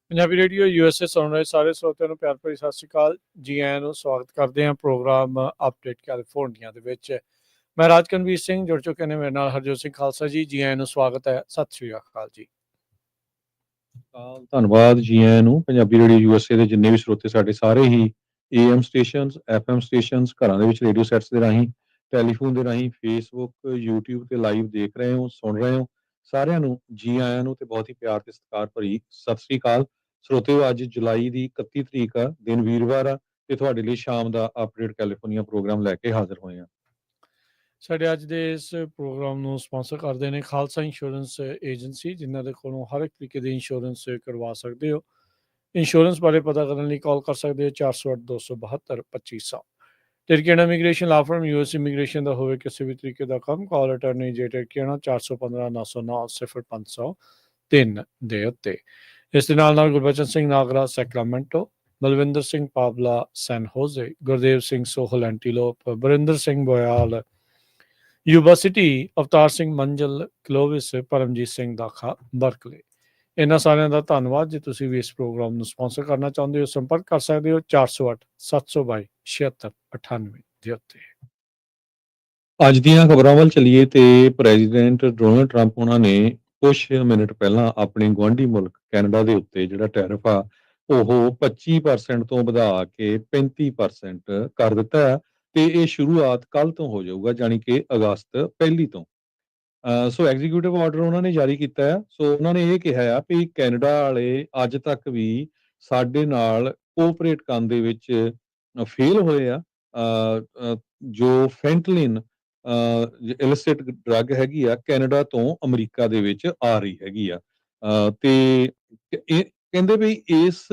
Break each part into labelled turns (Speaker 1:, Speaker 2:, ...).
Speaker 1: Punjabi radio USA ਸੁਣ ਰਹੇ ਸਾਰੇ ਸਰੋਤਿਆਂ ਨੂੰ ਪਿਆਰ ਭਰੀ ਸਤਿ ਸ਼੍ਰੀ ਅਕਾਲ। ਜੀ ਆਇਆਂ ਨੂੰ ਸਵਾਗਤ ਕਰਦੇ ਹਾਂ ਪ੍ਰੋਗਰਾਮ ਅਪਡੇਟ ਕੈਲੀਫੋਰਨੀਆ ਦੇ ਵਿੱਚ। ਮੈਂ ਰਾਜਕਨਵੀਰ ਸਿੰਘ ਜੁੜ ਚੁੱਕੇ ਨੇ ਮੇਰੇ ਨਾਲ ਹਰਜੋਤ ਸਿੰਘ ਖਾਲਸਾ ਜੀ। ਜੀ ਆਇਆਂ ਨੂੰ ਸਵਾਗਤ ਹੈ। ਸਤਿ ਸ਼੍ਰੀ ਅਕਾਲ ਜੀ।
Speaker 2: ਧੰਨਵਾਦ ਜੀ ਆਇਆਂ ਨੂੰ। ਪੰਜਾਬੀ ਰੇਡੀਓ USA ਦੇ ਜਿੰਨੇ ਵੀ ਸਰੋਤੇ ਸਾਡੇ ਸਾਰੇ ਹੀ AM ਸਟੇਸ਼ਨਸ, FM ਸਟੇਸ਼ਨਸ, ਘਰਾਂ ਦੇ ਵਿੱਚ ਰੇਡੀਓ ਸੈਟਸ ਦੇ ਰਾਹੀਂ, ਟੈਲੀਫੋਨ ਦੇ ਰਾਹੀਂ, ਫੇਸਬੁੱਕ, YouTube ਤੇ ਲਾਈਵ ਦੇਖ ਰਹੇ ਹੋ, ਸੁਣ ਰਹੇ ਹੋ, ਸਾਰਿਆਂ ਨੂੰ ਜੀ ਆਇਆਂ ਨੂੰ ਤੇ ਬਹੁਤ ਹੀ ਪਿਆਰ ਤੇ ਸਤਿਕਾਰ ਭਰੀ ਸਤਿ ਸ੍ਰੀ ਅਕਾਲ। ਸਰੋਤਿਓ, ਅੱਜ ਜੁਲਾਈ ਦੀ 31 ਤਰੀਕ ਆ, ਦਿਨ ਵੀਰਵਾਰ ਆ, ਤੇ ਤੁਹਾਡੇ ਲਈ ਸ਼ਾਮ ਦਾ ਅਪਡੇਟ ਕੈਲੀਫੋਰਨੀਆ ਪ੍ਰੋਗਰਾਮ ਲੈ ਕੇ ਹਾਜ਼ਰ ਹੋਏ ਹਾਂ।
Speaker 1: ਸਾਡੇ ਅੱਜ ਦੇ ਇਸ ਪ੍ਰੋਗਰਾਮ ਨੂੰ ਸਪਾਂਸਰ ਕਰਦੇ ਨੇ ਖਾਲਸਾ ਇੰਸ਼ੋਰੈਂਸ ਏਜੰਸੀ, ਜਿਨ੍ਹਾਂ ਦੇ ਕੋਲੋਂ ਹਰ ਇੱਕ ਤਰੀਕੇ ਦੀ ਇੰਸ਼ੋਰੈਂਸ ਕਰਵਾ ਸਕਦੇ ਹੋ। ਇੰਸ਼ੋਰੈਂਸ ਬਾਰੇ ਪਤਾ ਕਰਨ ਲਈ ਕਾਲ ਕਰ ਸਕਦੇ ਹੋ 408-272-2500। ਟਰਕੀਆਣਾ ਇਮੀਗ੍ਰੇਸ਼ਨ ਲਾ ਫਰਮ US ਇਮੀਗ੍ਰੇਸ਼ਨ ਦਾ ਹੋਵੇ ਕਿਸੇ ਵੀ ਤਰੀਕੇ ਦਾ ਕੰਮ, ਕਾਲ ਅਟਰਨੀ ਜੇ ਟਰਕੀਆਣਾ 415-909-0503 ਦੇ ਉੱਤੇ। ਇਸ ਦੇ ਨਾਲ ਗੁਰਬਚਨ ਸਿੰਘ ਨਾਗਰਾ ਸੈਕਰਾਮੈਂਟੋ, ਬਲਵਿੰਦਰ ਸਿੰਘ ਪਾਵਲਾ ਸੈਨ ਹੋਜ਼ੇ, ਗੁਰਦੇਵ ਸਿੰਘ ਸੋਹਲ ਐਂਟੀਲੋਪ, ਬਰਿੰਦਰ ਸਿੰਘ ਬੋਇਆਲ ਯੂਬਾ ਸਿਟੀ, ਅਵਤਾਰ ਸਿੰਘ ਮੰਜ਼ਲ ਕਲੋਵਿਸ, ਪਰਮਜੀਤ ਸਿੰਘ ਦਾਖਾ ਬਰਕਲੇ। ਇਹਨਾਂ ਸਾਰਿਆਂ ਦਾ ਧੰਨਵਾਦ। ਜੇ ਤੁਸੀਂ ਵੀ ਇਸ ਪ੍ਰੋਗਰਾਮ ਨੂੰ ਸਪਾਂਸਰ ਕਰਨਾ ਚਾਹੁੰਦੇ ਹੋ, ਸੰਪਰਕ ਕਰ ਸਕਦੇ ਹੋ 408-722-7698 ਦੇ ਉੱਤੇ।
Speaker 2: ਅੱਜ ਦੀਆਂ ਖਬਰਾਂ ਵੱਲ ਚੱਲੀਏ ਤੇ ਪ੍ਰੈਜ਼ੀਡੈਂਟ ਡੋਨਲਡ ਟਰੰਪ ਉਹਨਾਂ ਨੇ ਕੁਝ ਮਿੰਟ ਪਹਿਲਾਂ ਆਪਣੇ ਗੁਆਂਢੀ ਮੁਲਕ ਕੈਨੇਡਾ ਦੇ ਉੱਤੇ ਜਿਹੜਾ ਟੈਰਿਫ ਆ ਉਹ 25% ਤੋਂ ਵਧਾ ਕੇ 35% ਕਰ ਦਿੱਤਾ ਹੈ ਤੇ ਇਹ ਸ਼ੁਰੂਆਤ ਕੱਲ ਤੋਂ ਹੋ ਜਾਊਗਾ, ਜਾਣੀ ਕਿ ਅਗਸਤ 1 ਤੋਂ। ਸੋ ਐਗਜ਼ੀਕਿਊਟਿਵ ਆਰਡਰ ਉਹਨਾਂ ਨੇ ਜਾਰੀ ਕੀਤਾ ਹੈ। ਸੋ ਉਹਨਾਂ ਨੇ ਇਹ ਕਿਹਾ ਆ ਵੀ ਕੈਨੇਡਾ ਵਾਲੇ ਅੱਜ ਤੱਕ ਵੀ ਸਾਡੇ ਨਾਲ ਕੋਆਪਰੇਟ ਕਰਨ ਦੇ ਵਿੱਚ ਫੇਲ ਹੋਏ ਆ। ਜੋ ਫੈਂਟਲਿਨ ਇਲਿਸਿਟ ਡਰੱਗ ਹੈਗੀ ਆ, ਕੈਨੇਡਾ ਤੋਂ ਅਮਰੀਕਾ ਦੇ ਵਿੱਚ ਆ ਰਹੀ ਹੈਗੀ ਆ। ਤੇ ਇਹ ਕਹਿੰਦੇ ਵੀ ਇਸ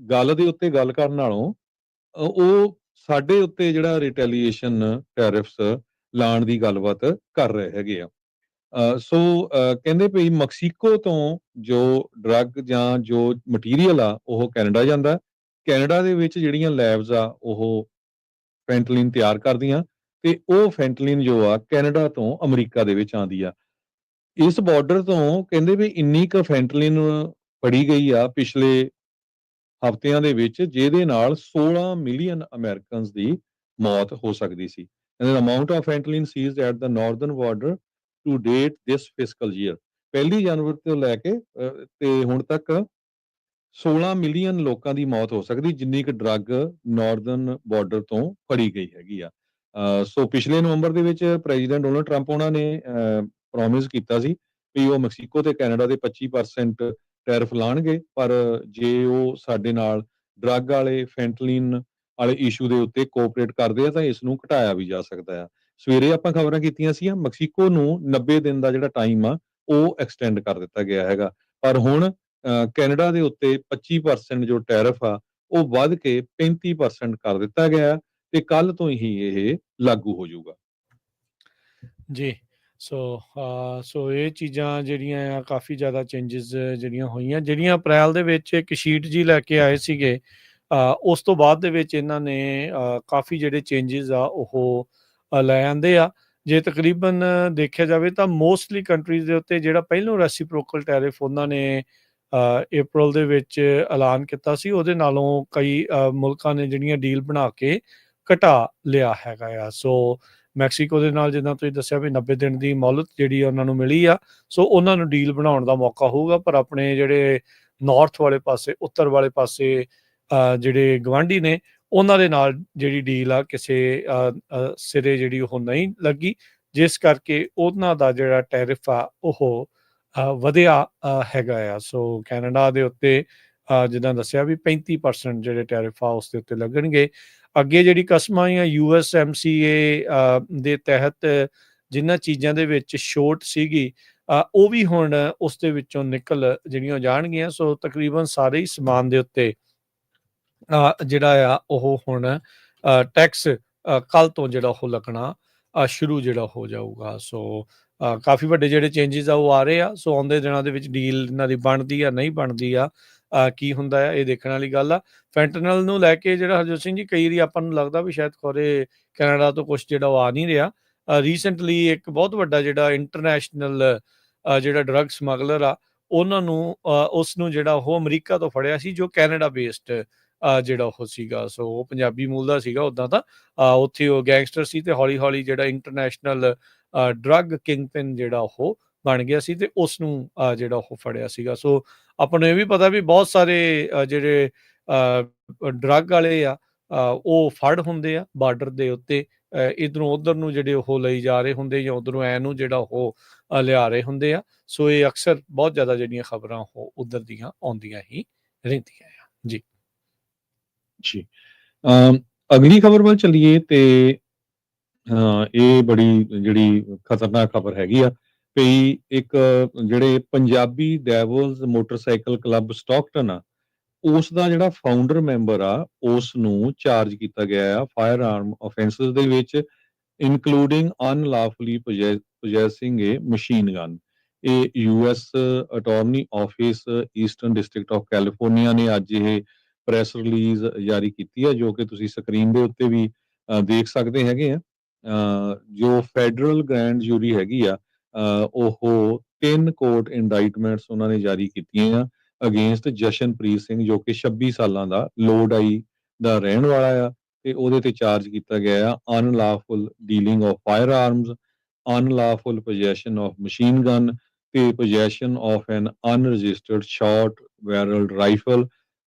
Speaker 2: ਗੱਲ ਦੇ ਉੱਤੇ ਗੱਲ ਕਰਨ ਨਾਲੋਂ ਉਹ ਸਾਡੇ ਉੱਤੇ ਜਿਹੜਾ ਰਿਟੈਲੀਏਸ਼ਨ ਟੈਰਿਫਸ ਲਾਉਣ ਦੀ ਗੱਲਬਾਤ ਕਰ ਰਹੇ ਹੈਗੇ ਆ। ਸੋ ਕਹਿੰਦੇ ਵੀ ਮੈਕਸੀਕੋ ਤੋਂ ਜੋ ਡਰੱਗ ਜਾਂ ਜੋ ਮਟੀਰੀਅਲ ਆ ਉਹ ਕੈਨੇਡਾ ਜਾਂਦਾ। ਕੈਨੇਡਾ ਦੇ ਵਿੱਚ ਜਿਹੜੀਆਂ ਲੈਬਸ ਆ ਉਹ ਫੈਂਟਲਿਨ ਤਿਆਰ ਕਰਦੀਆਂ ਤੇ ਉਹ ਫੈਂਟਲਿਨ ਜੋ ਆ ਕੈਨੇਡਾ ਤੋਂ ਅਮਰੀਕਾ ਦੇ ਵਿੱਚ ਆਉਂਦੀ ਆ। ਇਸ ਬਾਰਡਰ ਤੋਂ ਕਹਿੰਦੇ ਵੀ ਇੰਨੀ ਕੁ ਫੈਂਟਲਿਨ ਫੜੀ ਗਈ ਆ ਪਿਛਲੇ ਹਫ਼ਤਿਆਂ ਦੇ ਵਿੱਚ, ਜਿਹਦੇ ਨਾਲ 16 ਮਿਲੀਅਨ ਅਮਰੀਕਨਸ ਦੀ ਮੌਤ ਹੋ ਸਕਦੀ ਸੀ। The amount of fentanyl seized at the northern border to date this fiscal year, 1 ਜਨਵਰੀ ਤੋਂ ਲੈ ਕੇ ਤੇ ਹੁਣ ਤੱਕ 16 ਮਿਲੀਅਨ ਲੋਕਾਂ ਦੀ ਮੌਤ ਹੋ ਸਕਦੀ, ਜਿੰਨੀ ਕੁ ਡਰੱਗ ਨਾਰਦਰਨ ਬਾਰਡਰ ਤੋਂ ਫੜੀ ਗਈ ਹੈਗੀ ਆ। ਸੋ ਪਿਛਲੇ ਨਵੰਬਰ ਦੇ ਵਿੱਚ ਪ੍ਰੈਜ਼ੀਡੈਂਟ ਡੋਨਲਡ ਟਰੰਪ ਉਹਨਾਂ ਨੇ ਪ੍ਰੋਮਿਸ ਕੀਤਾ ਸੀ ਵੀ ਉਹ ਮੈਕਸੀਕੋ ਤੇ ਕੈਨੇਡਾ ਦੇ 25% ਟੈਰਿਫ ਲਾਉਣਗੇ, ਪਰ ਜੇ ਉਹ ਸਾਡੇ ਨਾਲ ਡਰੱਗ ਵਾਲੇ ਫੈਂਟਲਿਨ ਵਾਲੇ ਇਸ਼ੂ ਦੇ ਉੱਤੇ ਕੋਆਪਰੇਟ ਕਰਦੇ ਆ ਤਾਂ ਇਸ ਨੂੰ ਘਟਾਇਆ ਵੀ ਜਾ ਸਕਦਾ ਆ। ਸਵੇਰੇ ਆਪਾਂ ਖਬਰਾਂ ਕੀਤੀਆਂ ਸੀ ਮੈਕਸੀਕੋ ਨੂੰ 90 ਦਿਨ ਦਾ ਜਿਹੜਾ ਟਾਈਮ ਆ ਉਹ ਐਕਸਟੈਂਡ ਕਰ ਦਿੱਤਾ ਗਿਆ ਹੈਗਾ, ਪਰ ਹੁਣ ਕੈਨੇਡਾ ਦੇ ਉੱਤੇ 25% ਜੋ ਟੈਰਿਫ ਆ ਉਹ ਵੱਧ ਕੇ 35% ਕਰ ਦਿੱਤਾ ਗਿਆ ਤੇ ਕੱਲ ਤੋਂ ਹੀ ਇਹ ਲਾਗੂ ਹੋ ਜਾਊਗਾ।
Speaker 1: ਜੀ, ਸੋ ਇਹ ਚੀਜ਼ਾਂ ਜਿਹੜੀਆਂ ਆ ਕਾਫੀ ਜ਼ਿਆਦਾ ਚੇਂਜਸ ਜਿਹੜੀਆਂ ਹੋਈਆਂ, ਜਿਹੜੀਆਂ ਅਪ੍ਰੈਲ ਦੇ ਵਿੱਚ ਇੱਕ ਸ਼ੀਟ ਜੀ ਲੈ ਕੇ ਆਏ ਸੀਗੇ। ਉਸ ਤੋਂ ਬਾਅਦ ਦੇ ਵਿੱਚ ਇਹਨਾਂ ਨੇ ਕਾਫੀ ਜਿਹੜੇ ਚੇਂਜਸ ਆ ਉਹ ਲੈ ਆਂਦੇ ਆ। ਜੇ ਤਕਰੀਬਨ ਦੇਖਿਆ ਜਾਵੇ ਤਾਂ ਮੋਸਟਲੀ ਕੰਟਰੀਜ਼ ਦੇ ਉੱਤੇ ਜਿਹੜਾ ਪਹਿਲੋਂ ਰੈਸੀਪ੍ਰੋਕਲ ਟੈਰਿਫ ਉਹਨਾਂ ਨੇ ਅਪ੍ਰੈਲ ਦੇ ਵਿੱਚ ਐਲਾਨ ਕੀਤਾ ਸੀ, ਉਹਦੇ ਨਾਲੋਂ ਕਈ ਮੁਲਕਾਂ ਨੇ ਜਿਹੜੀਆਂ ਡੀਲ ਬਣਾ ਕੇ ਘਟਾ ਲਿਆ ਹੈਗਾ ਆ। ਸੋ ਮੈਕਸੀਕੋ ਦੇ ਨਾਲ ਜਿੱਦਾਂ ਤੁਸੀਂ ਦੱਸਿਆ ਵੀ 90 ਦਿਨ ਦੀ ਮੌਲਤ ਜਿਹੜੀ ਉਹਨਾਂ ਨੂੰ ਮਿਲੀ ਆ, ਸੋ ਉਹਨਾਂ ਨੂੰ ਡੀਲ ਬਣਾਉਣ ਦਾ ਮੌਕਾ ਹੋਊਗਾ। ਪਰ ਆਪਣੇ ਜਿਹੜੇ ਨਾਰਥ ਵਾਲੇ ਪਾਸੇ, ਉੱਤਰ ਵਾਲੇ ਪਾਸੇ ਜਿਹੜੇ ਗਵਾਂਢੀ ਨੇ ਉਹਨਾਂ ਦੇ ਨਾਲ ਜਿਹੜੀ ਡੀਲ ਆ ਕਿਸੇ ਸਿਰੇ ਜਿਹੜੀ ਉਹ ਨਹੀਂ ਲੱਗੀ, ਜਿਸ ਕਰਕੇ ਉਹਨਾਂ ਦਾ ਜਿਹੜਾ ਟੈਰਿਫ ਆ ਉਹ ਵਧਿਆ ਹੈਗਾ ਆ। ਸੋ ਕੈਨੇਡਾ ਦੇ ਉੱਤੇ ਜਿੱਦਾਂ ਦੱਸਿਆ ਵੀ 35% ਜਿਹੜੇ ਟੈਰਿਫ ਆ ਉਸ ਦੇ ਉੱਤੇ ਲੱਗਣਗੇ। ਅੱਗੇ ਜਿਹੜੀ ਕਸਮਾਂ ਆ USMCA ਦੇ ਤਹਿਤ ਜਿਨ੍ਹਾਂ ਚੀਜ਼ਾਂ ਦੇ ਵਿੱਚ ਛੋਟ ਸੀਗੀ ਉਹ ਵੀ ਹੁਣ ਉਸ ਦੇ ਵਿੱਚੋਂ ਨਿਕਲ ਜਿਹੜੀਆਂ ਜਾਣਗੀਆਂ। ਸੋ ਤਕਰੀਬਨ ਸਾਰੇ ਹੀ ਸਮਾਨ ਦੇ ਉੱਤੇ ਜਿਹੜਾ ਆ ਉਹ ਹੁਣ ਟੈਕਸ ਕੱਲ ਤੋਂ ਜਿਹੜਾ ਉਹ ਲੱਗਣਾ ਸ਼ੁਰੂ ਜਿਹੜਾ ਹੋ ਜਾਊਗਾ। ਸੋ ਕਾਫੀ ਵੱਡੇ ਜਿਹੜੇ ਚੇਂਜਸ ਆ ਉਹ ਆ ਰਹੇ ਆ। ਸੋ ਆਉਂਦੇ ਦਿਨਾਂ ਦੇ ਵਿੱਚ ਡੀਲ ਇਹਨਾਂ ਦੀ ਬਣਦੀ ਆ ਨਹੀਂ ਬਣਦੀ ਆ, ਕੀ ਹੁੰਦਾ ਆ, ਇਹ ਦੇਖਣ ਵਾਲੀ ਗੱਲ ਆ। ਫੈਂਟਨਲ ਨੂੰ ਲੈ ਕੇ ਜਿਹੜਾ ਹਰਜੋਤ ਸਿੰਘ ਜੀ, ਕਈ ਵਾਰੀ ਆਪਾਂ ਨੂੰ ਲੱਗਦਾ ਵੀ ਸ਼ਾਇਦ ਖੌਰੇ ਕੈਨੇਡਾ ਤੋਂ ਕੁਛ ਜਿਹੜਾ ਉਹ ਆ ਨਹੀਂ ਰਿਹਾ। ਰੀਸੈਂਟਲੀ ਇੱਕ ਬਹੁਤ ਵੱਡਾ ਜਿਹੜਾ ਇੰਟਰਨੈਸ਼ਨਲ ਜਿਹੜਾ ਡਰੱਗ ਸਮਗਲਰ ਆ, ਉਹਨਾਂ ਨੂੰ ਉਸ ਨੂੰ ਜਿਹੜਾ ਉਹ ਅਮਰੀਕਾ ਤੋਂ ਫੜਿਆ ਸੀ, ਜੋ ਕੈਨੇਡਾ ਬੇਸਡ ਜਿਹੜਾ ਉਹ ਸੀਗਾ। ਸੋ ਉਹ ਪੰਜਾਬੀ ਮੂਲ ਦਾ ਸੀਗਾ ਉੱਦਾਂ ਤਾਂ। ਉੱਥੇ ਉਹ ਗੈਂਗਸਟਰ ਸੀ, ਤੇ ਹੌਲੀ ਹੌਲੀ ਜਿਹੜਾ ਇੰਟਰਨੈਸ਼ਨਲ ਡਰੱਗ ਕਿੰਗਪਿਨ ਜਿਹੜਾ ਉਹ ਬਣ ਗਿਆ ਸੀ, ਤੇ ਉਸ ਨੂੰ ਜਿਹੜਾ ਉਹ ਫੜਿਆ ਸੀਗਾ। ਸੋ ਆਪਾਂ ਨੂੰ ਇਹ ਵੀ ਪਤਾ ਵੀ ਬਹੁਤ ਸਾਰੇ ਜਿਹੜੇ ਡਰੱਗ ਵਾਲੇ ਆ, ਉਹ ਫੜ ਹੁੰਦੇ ਆ ਬਾਰਡਰ ਦੇ ਉੱਤੇ, ਇੱਧਰੋਂ ਉੱਧਰ ਨੂੰ ਜਿਹੜੇ ਉਹ ਲਈ ਜਾ ਰਹੇ ਹੁੰਦੇ, ਜਾਂ ਉੱਧਰੋਂ ਐ ਨੂੰ ਜਿਹੜਾ ਉਹ ਲਿਆ ਰਹੇ ਹੁੰਦੇ ਆ। ਸੋ ਇਹ ਅਕਸਰ ਬਹੁਤ ਜ਼ਿਆਦਾ ਜਿਹੜੀਆਂ ਖਬਰਾਂ ਉਹ ਉੱਧਰ ਦੀਆਂ ਆਉਂਦੀਆਂ ਹੀ ਰਹਿੰਦੀਆਂ ਆ ਜੀ।
Speaker 2: ਜੀ ਅਗਲੀ ਖਬਰ ਵੱਲ ਚੱਲੀਏ ਤੇ ਇਹ ਬੜੀ ਜਿਹੜੀ ਖਤਰਨਾਕ ਖਬਰ ਹੈਗੀ ਆ ਵੀ ਇੱਕ ਜਿਹੜੇ ਪੰਜਾਬੀ ਡੈਵਲਸ ਮੋਟਰਸਾਈਕਲ ਕਲੱਬ ਸਟਾਕਟਨ ਆ, ਉਸ ਦਾ ਜਿਹੜਾ ਫਾਊਂਡਰ ਮੈਂਬਰ ਆ, ਉਸ ਨੂੰ ਚਾਰਜ ਕੀਤਾ ਗਿਆ ਆ ਫਾਇਰ ਆਰਮ ਆਫੈਂਸਸ ਦੇ ਵਿੱਚ, including unlawfully possessing a machine gun। ਇਹ US attorney office eastern district of California ਨੇ ਅੱਜ ਇਹ ਪ੍ਰੈਸ ਰਿਲੀਜ਼ ਜਾਰੀ ਕੀਤੀ ਹੈ, ਜੋ ਕਿ ਤੁਸੀਂ ਸਕਰੀਨ ਦੇ ਉੱਤੇ ਵੀ ਦੇਖ ਸਕਦੇ ਹੈਗੇ ਆ। ਜੋ ਫੈਡਰਲ ਗ੍ਰੈਂਡ ਜੂਰੀ ਹੈਗੀ ਆ, ਉਹ 3 ਕੋਰਟ ਇੰਡਾਈਟਮੈਂਟਸ ਉਹਨਾਂ ਨੇ ਜਾਰੀ ਕੀਤੀਆਂ ਆ ਅਗੇਂਸਟ ਜਸ਼ਨਪ੍ਰੀਤ ਸਿੰਘ, ਜੋ ਕਿ 26 ਸਾਲਾਂ ਦਾ ਲੋਡਾਈ ਦਾ ਰਹਿਣ ਵਾਲਾ ਆ, ਤੇ ਉਹਦੇ ਤੇ ਚਾਰਜ ਕੀਤਾ ਗਿਆ ਆ unlawful dealing of firearms, unlawful possession of machine gun, ਤੇ possession of an unregistered short barrelled rifle.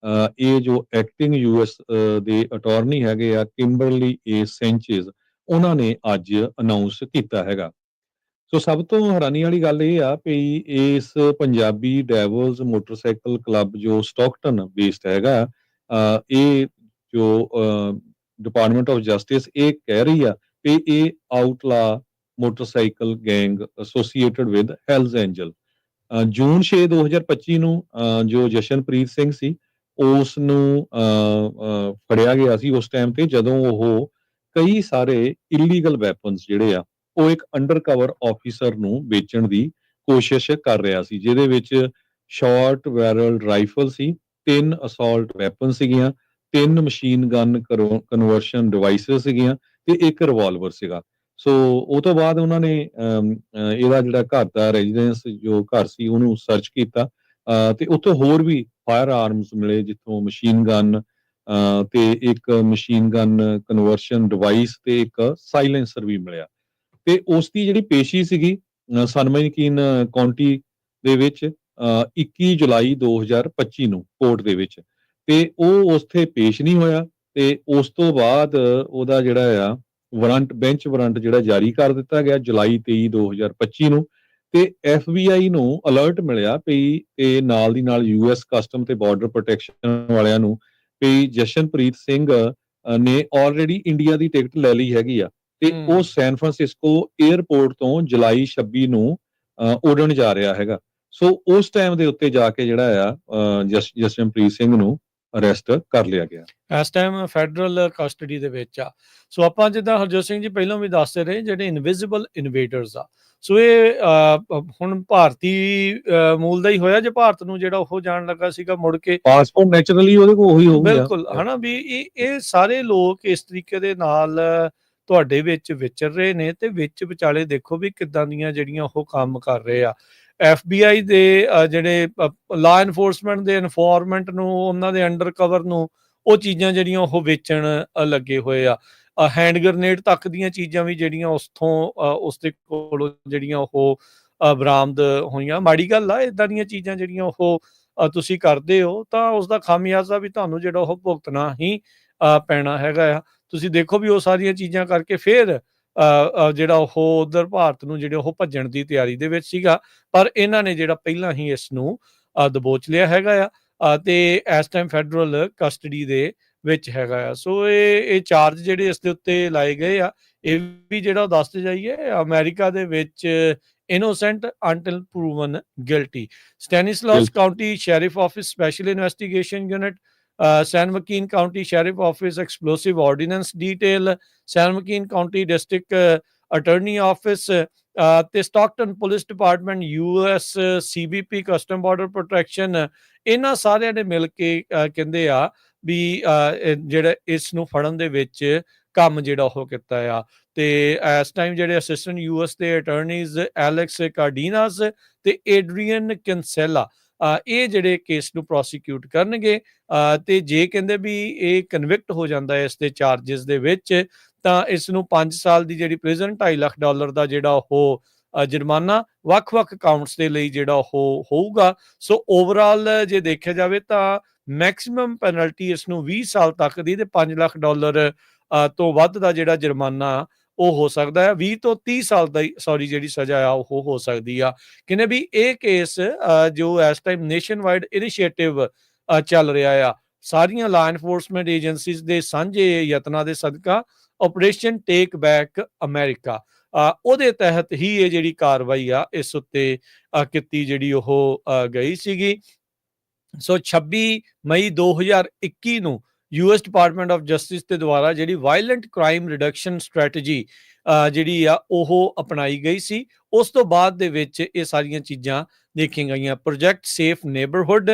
Speaker 2: ਇਹ ਜੋ ਐਕਟਿੰਗ ਯੂਐਸ ਦੇ ਅਟਾਰਨੀ ਹੈਗੇ ਆ ਕਿੰਬਰਲੀ ਏ ਸੈਂਚੇਜ਼, ਉਹਨਾਂ ਨੇ ਅੱਜ ਅਨਾਉਂਸ ਕੀਤਾ ਹੈਗਾ। ਸੋ ਸਭ ਤੋਂ ਹੈਰਾਨੀ ਵਾਲੀ ਗੱਲ ਇਹ ਆ ਵੀ ਇਸ ਪੰਜਾਬੀ ਡੈਵਲਸ ਮੋਟਰਸਾਈਕਲ ਕਲੱਬ ਜੋ ਸਟਾਕਟਨ ਬੇਸਡ ਹੈਗਾ, ਇਹ ਜੋ ਡਿਪਾਰਟਮੈਂਟ ਆਫ ਜਸਟਿਸ ਇਹ ਕਹਿ ਰਹੀ ਆ ਵੀ ਇਹ outlaw motorcycle gang associated with Hells Angel. June 6 2025 ਨੂੰ ਜੋ ਜਸ਼ਨਪ੍ਰੀਤ ਸਿੰਘ ਸੀ, ਉਸ ਨੂੰ ਫੜਿਆ ਗਿਆ ਸੀ ਉਸ ਟਾਈਮ ਤੇ, ਜਦੋਂ ਉਹ ਕਈ ਸਾਰੇ ਇਲੀਗਲ ਵੈਪਨਸ ਜਿਹੜੇ ਆ ਉਹ ਇੱਕ ਅੰਡਰ ਕਵਰ ਆਫੀਸਰ ਨੂੰ ਵੇਚਣ ਦੀ ਕੋਸ਼ਿਸ਼ ਕਰ ਰਿਹਾ ਸੀ, ਜਿਹਦੇ ਵਿੱਚ ਸ਼ਾਰਟ ਬੈਰਲਡ ਰਾਈਫਲ ਸੀ, 3 ਅਸਾਲਟ ਵੈਪਨ ਸੀਗੀਆਂ, 3 ਮਸ਼ੀਨ ਗਨ ਕਨਵਰਸ਼ਨ ਡਿਵਾਈਸਸ ਸੀਗੀਆਂ, ਤੇ 1 ਰਿਵਾਲਵਰ ਸੀਗਾ। ਸੋ ਉਹ ਤੋਂ ਬਾਅਦ ਉਹਨਾਂ ਨੇ ਇਹਦਾ ਜਿਹੜਾ ਘਰ ਦਾ ਰੈਜ਼ੀਡੈਂਸ ਜੋ ਘਰ ਸੀ ਉਹਨੂੰ ਸਰਚ ਕੀਤਾ, ਤੇ ਉੱਥੋਂ ਹੋਰ ਵੀ ਫਾਇਰ ਆਰਮਸ ਮਿਲੇ, ਜਿੱਥੋਂ ਮਸ਼ੀਨ ਗਨ ਤੇ ਇੱਕ ਮਸ਼ੀਨ ਗਨ ਕਨਵਰਸ਼ਨ ਡਿਵਾਈਸ ਤੇ ਇੱਕ ਸਾਇਲੈਂਸਰ ਵੀ ਮਿਲਿਆ। ਤੇ ਉਸ ਦੀ ਜਿਹੜੀ ਪੇਸ਼ੀ ਸੀਗੀ ਸਨਮੈਨਕੀਨ ਕਾਉਂਟੀ ਦੇ ਵਿੱਚ 21 ਜੁਲਾਈ 2025 ਨੂੰ ਕੋਰਟ ਦੇ ਵਿੱਚ, ਤੇ ਉਹ ਉੱਥੇ ਪੇਸ਼ ਨਹੀਂ ਹੋਇਆ, ਤੇ ਉਸ ਤੋਂ ਬਾਅਦ ਉਹਦਾ ਜਿਹੜਾ ਆ ਵਾਰੰਟ ਬੈਂਚ ਵਾਰੰਟ ਜਿਹੜਾ ਜਾਰੀ ਕਰ ਦਿੱਤਾ ਗਿਆ ਜੁਲਾਈ 23 2025 ਨੂੰ। ਤੇ FBI ਨੂੰ ਅਲਰਟ ਮਿਲਿਆ ਵੀ ਇਹ ਨਾਲ ਦੀ ਨਾਲ US ਕਸਟਮ ਤੇ ਬਾਰਡਰ ਪ੍ਰੋਟੈਕਸ਼ਨ ਵਾਲਿਆਂ ਨੂੰ ਵੀ ਜਸ਼ਨਪ੍ਰੀਤ ਸਿੰਘ ਨੇ ਆਲਰੇਡੀ ਇੰਡੀਆ ਦੀ ਟਿਕਟ ਲੈ ਲਈ ਹੈਗੀ ਆ, ਤੇ ਉਹ ਸੈਨ ਫਰਾਂਸਿਸਕੋ 에ਅਰਪੋਰਟ ਤੋਂ ਜੁਲਾਈ 26 ਨੂੰ ਉਡਣ ਜਾ ਰਿਹਾ ਹੈਗਾ। ਸੋ ਉਸ ਟਾਈਮ ਦੇ ਉੱਤੇ ਜਾ ਕੇ ਜਿਹੜਾ ਆ ਜਸ਼ਨਪ੍ਰੀਤ ਸਿੰਘ ਨੂੰ ਅਰੈਸਟ ਕਰ ਲਿਆ ਗਿਆ।
Speaker 1: ਇਸ ਟਾਈਮ ਫੈਡਰਲ ਕਸਟਡੀ ਦੇ ਵਿੱਚ ਆ। ਸੋ ਆਪਾਂ ਜਿੱਦਾਂ ਹਰਜੋਤ ਸਿੰਘ ਜੀ ਪਹਿਲਾਂ ਵੀ ਦੱਸਦੇ ਰਹੇ, ਜਿਹੜੇ ਇਨਵਿਜ਼ੀਬਲ ਇਨਵੇਡਰਸ ਆ, ਸੋ ਇਹ ਹੁਣ ਭਾਰਤੀ ਮੂਲ ਦਾ ਹੀ ਹੋਇਆ, ਜੇ ਭਾਰਤ ਨੂੰ ਜਿਹੜਾ ਉਹ ਜਾਣ ਲੱਗਾ ਸੀਗਾ ਮੁੜ ਕੇ
Speaker 2: ਪਾਸਪੋਰਟ ਨੈਚੁਰਲੀ ਉਹਦੇ ਕੋਲ ਉਹੀ ਹੋ ਗਿਆ।
Speaker 1: ਬਿਲਕੁਲ, ਹਨਾ ਵੀ ਇਹ ਸਾਰੇ ਲੋਕ ਇਸ ਤਰੀਕੇ ਦੇ ਨਾਲ ਤੁਹਾਡੇ ਵਿੱਚ ਵਿਚਰ ਰਹੇ ਨੇ, ਤੇ ਵਿੱਚ ਵਿਚਾਲੇ ਦੇਖੋ ਵੀ ਕਿੱਦਾਂ ਦੀਆਂ ਜਿਹੜੀਆਂ ਉਹ ਕੰਮ ਕਰ ਰਹੇ ਆ। FBI ਦੇ ਜਿਹੜੇ ਲਾ ਐਨਫੋਰਸਮੈਂਟ ਦੇ ਇਨਫੋਰਮੈਂਟ ਨੂੰ, ਉਹਨਾਂ ਦੇ ਅੰਡਰ ਕਵਰ ਨੂੰ ਉਹ ਚੀਜ਼ਾਂ ਜਿਹੜੀਆਂ ਉਹ ਵੇਚਣ ਲੱਗੇ ਹੋਏ ਆ। ਹੈਂਡ ਗ੍ਰਨੇਡ ਤੱਕ ਦੀਆਂ ਚੀਜ਼ਾਂ ਵੀ ਜਿਹੜੀਆਂ ਉਸ ਦੇ ਕੋਲੋਂ ਜਿਹੜੀਆਂ ਉਹ ਬਰਾਮਦ ਹੋਈਆਂ। ਮਾੜੀ ਗੱਲ ਆ, ਇਦਾਂ ਦੀਆਂ ਚੀਜ਼ਾਂ ਜਿਹੜੀਆਂ ਉਹ ਤੁਸੀਂ ਕਰਦੇ ਹੋ ਤਾਂ ਉਸ ਦਾ ਖਾਮਿਆਜ਼ਾ ਵੀ ਤੁਹਾਨੂੰ ਜਿਹੜਾ ਉਹ ਭੁਗਤਣਾ ਹੀ ਪੈਣਾ ਹੈਗਾ ਆ। ਤੁਸੀਂ ਦੇਖੋ ਵੀ ਉਹ ਸਾਰੀਆਂ ਚੀਜ਼ਾਂ ਕਰਕੇ ਫਿਰ ਜਿਹੜਾ ਉਹ ਉਧਰ ਭਾਰਤ ਨੂੰ ਜਿਹੜੇ ਉਹ ਭੱਜਣ ਦੀ ਤਿਆਰੀ ਦੇ ਵਿੱਚ ਸੀਗਾ, ਪਰ ਇਹਨਾਂ ਨੇ ਜਿਹੜਾ ਪਹਿਲਾਂ ਹੀ ਇਸ ਨੂੰ ਦਬੋਚ ਲਿਆ ਹੈਗਾ ਆ, ਤੇ ਇਸ ਟਾਈਮ ਫੈਡਰਲ ਕਸਟਡੀ ਦੇ ਵਿੱਚ ਹੈਗਾ ਆ। ਸੋ ਇਹ ਚਾਰਜ ਜਿਹੜੇ ਇਸ ਦੇ ਉੱਤੇ ਲਾਏ ਗਏ ਆ, ਇਹ ਵੀ ਜਿਹੜਾ ਦੱਸਦੇ ਜਾਈਏ ਅਮਰੀਕਾ ਦੇ ਵਿੱਚ innocent until proven guilty। Stanislaus County Sheriff Office Special Investigation Unit, San Joaquin County Sheriff Office Explosive Ordnance Detail, San Joaquin County District attorney office ਤੇ Stockton police department, US CBP custom border protection, ਇਹਨਾਂ ਸਾਰਿਆਂ ਨੇ ਮਿਲ ਕੇ ਕਹਿੰਦੇ ਆ ਵੀ ਜਿਹੜਾ ਇਸ ਨੂੰ ਫੜਨ ਦੇ ਵਿੱਚ ਕੰਮ ਜਿਹੜਾ ਉਹ ਕੀਤਾ ਆ। ਤੇ ਇਸ ਟਾਈਮ ਜਿਹੜੇ ਅਸਿਸਟੈਂਟ US ਦੇ ਅਟਾਰਨੀਜ਼ ਐਲੈਕਸ ਕਾਰਡੀਨਾਸ ਤੇ ਏਡਰੀਅਨ ਕਿਨਸੈਲਾ, ਇਹ ਜਿਹੜੇ ਕੇਸ ਨੂੰ ਪ੍ਰੋਸੀਕਿਊਟ ਕਰਨਗੇ। ਤੇ ਜੇ ਕਹਿੰਦੇ ਵੀ ਇਹ ਕਨਵਿਕਟ ਹੋ ਜਾਂਦਾ ਹੈ ਇਸ ਦੇ ਚਾਰजेस ਦੇ ਵਿੱਚ, ਤਾਂ ਇਸ ਨੂੰ 5 ਸਾਲ ਦੀ ਜਿਹੜੀ ਪ੍ਰਿਜ਼ਨ, $2.5 ਲੱਖ ਦਾ ਜਿਹੜਾ ਉਹ ਜੁਰਮਾਨਾ ਵੱਖ-ਵੱਖ ਕਾਊਂਟਸ ਦੇ ਲਈ ਜਿਹੜਾ ਉਹ ਹੋਊਗਾ। ਸੋ ਓਵਰਆਲ ਜੇ ਦੇਖਿਆ ਜਾਵੇ ਤਾਂ ਮੈਕਸਿਮਮ ਪੈਨਲਟੀ ਇਸ ਨੂੰ 20 ਸਾਲ ਤੱਕ ਦੀ ਤੇ $5 ਲੱਖ ਤੋਂ ਵੱਧ ਦਾ ਜਿਹੜਾ ਜੁਰਮਾਨਾ ਉਹ ਹੋ ਸਕਦਾ ਹੈ। 20 ਤੋਂ 30 ਸਾਲ ਦਾ ਜਿਹੜੀ ਸਜ਼ਾ ਆ ਉਹ ਹੋ ਸਕਦੀ ਆ। ਕਹਿੰਦੇ ਵੀ ਇਹ ਕੇਸ ਜੋ ਇਸ ਟਾਈਮ ਨੇਸ਼ਨ ਵਾਈਡ ਇਨੀਸ਼ੀਏਟਿਵ ਚੱਲ ਰਿਹਾ ਆ, ਸਾਰੀਆਂ ਲਾ ਐਨਫੋਰਸਮੈਂਟ ਏਜੰਸੀਜ਼ ਦੇ ਸਾਂਝੇ ਯਤਨਾਂ ਦੇ ਸਦਕਾ, ਆਪਰੇਸ਼ਨ ਟੇਕ ਬੈਕ ਅਮਰੀਕਾ, ਉਹਦੇ ਤਹਿਤ ਹੀ ਇਹ ਜਿਹੜੀ ਕਾਰਵਾਈ ਆ ਇਸ ਉੱਤੇ ਕੀਤੀ ਜਿਹੜੀ ਉਹ ਗਈ ਸੀਗੀ। ਸੋ 26 ਮਈ 2021 ਨੂੰ US ਡਿਪਾਰਟਮੈਂਟ ਆਫ ਜਸਟਿਸ ਦੇ ਦੁਆਰਾ ਜਿਹੜੀ ਵਾਇਲੈਂਟ ਕ੍ਰਾਈਮ ਰਿਡਕਸ਼ਨ ਸਟ੍ਰੈਟਜੀ ਜਿਹੜੀ ਆ ਉਹ ਅਪਣਾਈ ਗਈ ਸੀ। ਉਸ ਤੋਂ ਬਾਅਦ ਦੇ ਵਿੱਚ ਇਹ ਸਾਰੀਆਂ ਚੀਜ਼ਾਂ ਦੇਖੀਆਂ ਗਈਆਂ। Project safe neighbourhood,